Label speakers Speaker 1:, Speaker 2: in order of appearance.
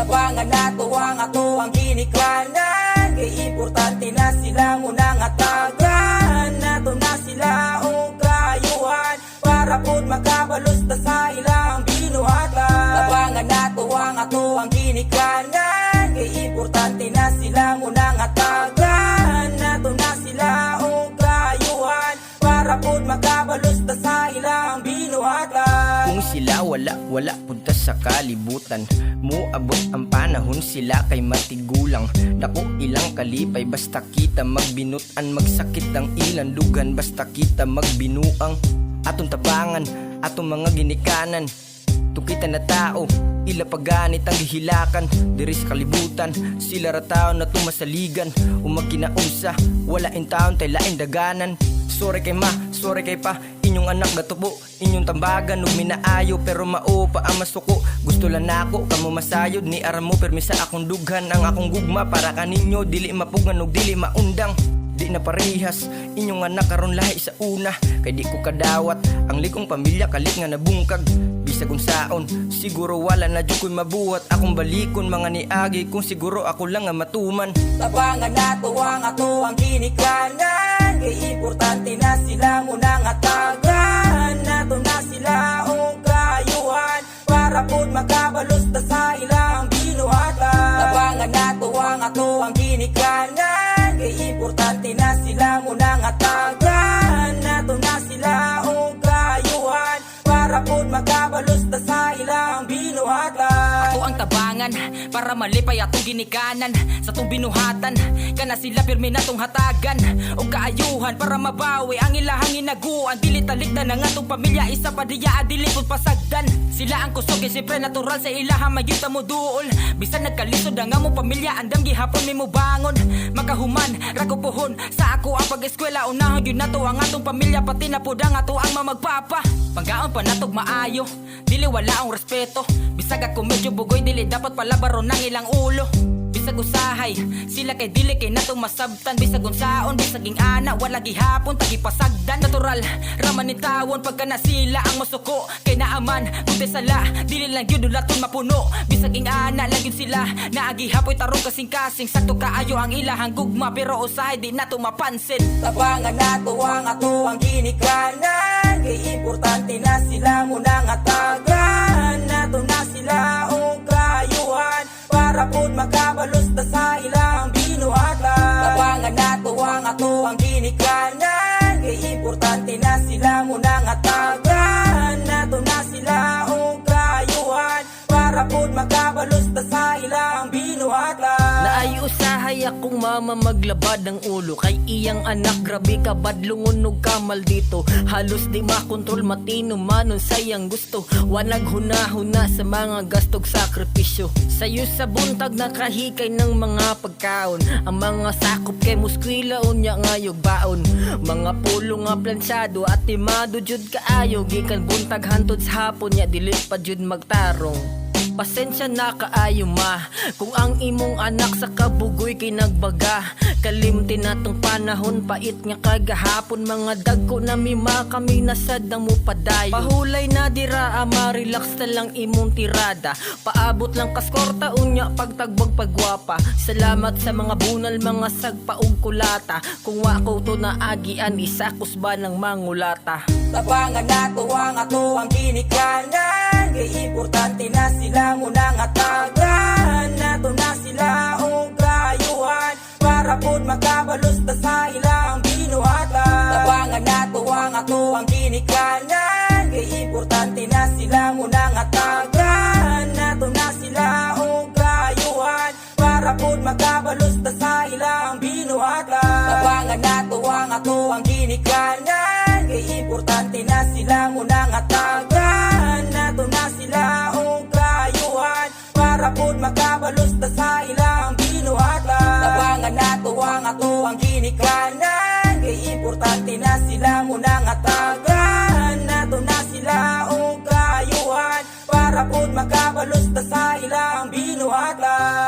Speaker 1: Tabangan nato ang ato ang ginikanan, kay importante na sila munang atagan. Nato na sila o kayuhan, para pud makabalos ta sa ilang binuhatan. Tabangan nato ang ato ang ginikanan, kay importante na sila munang atagan. Nato na sila o kayuhan, para pud makabalos ta sa ilang binuhatan.
Speaker 2: Kung sila wala punta sa kalibutan, muabot ang panahon sila kay matigulang. Dako ilang kalipay basta kita magbinutan, magsakit ang ilang dugan basta kita magbinuang. Atong tabangan, atong mga ginikanan, tukita na tao, ila paganit ang gihilakan. Diri sa kalibutan, sila ra tao na tumasaligan. Umagkinaunsa, wala in taon tay lain daganan. Sorry kay ma, sorry kay pa, inyong anak gatubo, inyong tambagan ug minaayo pero mao pa ang masuko. Gusto lang nako kamo masayod ni aram mo permisa akong dughan ang akong gugma para kaninyo dili mapugan ug dili maundang. Di na parehas inyong anak karon lahi sa una, kay di ko kadawat ang likong pamilya kalit nga nabungkag. Bisag unsaon siguro wala na jud koy mabuhat akong balikon mga niagi kung siguro ako lang nga matuman.
Speaker 1: Tabangan nato ang ato ang ginikanan, kay importante na sila munang atagan. Nato na sila o kayuhan, para pud makabalos ta sa ilang binuhatan. Tabangan nato ang ato ang ginikanan, kay importante na sila munang atagan. Nato na sila o kayuhan, para pud makabalos ta sa ilang binuhatan.
Speaker 3: Ako ang tabangan para malipay atong ginikanan sa tong binuhatan. Kana sila pirmi natong hatagan o kaayuhan para mabawi ang ilahang inaguan. Dili talikdan ang atong pamilya, isa pa diya dili pud pasagdan. Sila ang kusog kay siyempre natural sa ilahang magyuta mo duol. Bisan nagkalisod ang among pamilya, andam gihapon mi mo bangon. Makahuman rago pohon sa ako ang pag-eskwela, unahon gyud nato ang atong pamilya pati na pud ang ato ang mamagpapa. Panggaon pa natog maayo, dili wala ang respeto. Bisag ako medyo bugoy, dili dapat palabaron ng ilang ulo. Bisag usahay, sila kay dili kay natong masabtan. Bisag unsaon, bisag ing ana, wala gihapon tagi pasagdan. Natural, raman ni tawon pagka na sila ang masuko. Kay naaman, kunti sala, dili lang yun ulaton mapuno. Bisag ing ana, lang yun sila, naagi hapoy tarong kasing-kasing. Sakto kaayo ang ilahang gugma, pero usahay di nato mapansin.
Speaker 1: Tabangan nato ang ato ang ginikanan, kay importante na sila munang atagan. Nato na sila o kayuhan, para pud makabalos ta sa ilang binuhatan. Tabangan nato ang ato ang ginikanan, kay importante na sila munang atagan. Nato na sila o kayuhan, para pud makabalos ta sa ilang binuhatan.
Speaker 3: Naayo usahay akong mama maglabad ang ulo, kay iyang anak grabe ka badlungon og kamal dito. Halos di makontrol matino manon sayang gusto. Wanag hunahuna sa mga gastog sakripisyo. Sayo sa buntag nakahikay ng mga pagkaon. Ang mga sakop kay muskwila unya ngayog baon. Mga pulo nga plansyado at timado jud kaayo. Gikan buntag hantod sa hapon nya dili pa jud magtarong. Pasensya na kaayo ma, kung ang imong anak sa kabugoy kay nagbaga. Kalimti na tong panahon, pait nga kagahapon. Mga dagko na mima kami nasad na mo padayo. Pahulay na dira ama, relax na lang imong tirada. Paabot lang kaskorta unya pagtagbag pagwapa. Salamat sa mga bunal, mga sagpa ug kulata. Kung wako to na agian, isakos ba ng mangulata.
Speaker 1: Tabangan nato ang ato ang ginikanan, kay importante na sila munang atagan. Nato na sila o kayuhan, para pud makabalos ta sa ilang binuhatan. Tabangan nato ang ato ang ginikanan, kay importante na sila munang atagan. Nato na sila o kayuhan, para pud makabalos ta sa ilang binuhatan. Tabangan nato ang ato ang ginikanan, kay importante na sila munang atagan. Nato na sila o kayuhan, para pud makabalos ta sa ilang binuhatan. Tabangan nato ang ato ang ginikanan, kay importante na sila munang atagan. Nato na sila o kayuhan, para pud makabalos ta sa ilang binuhatan.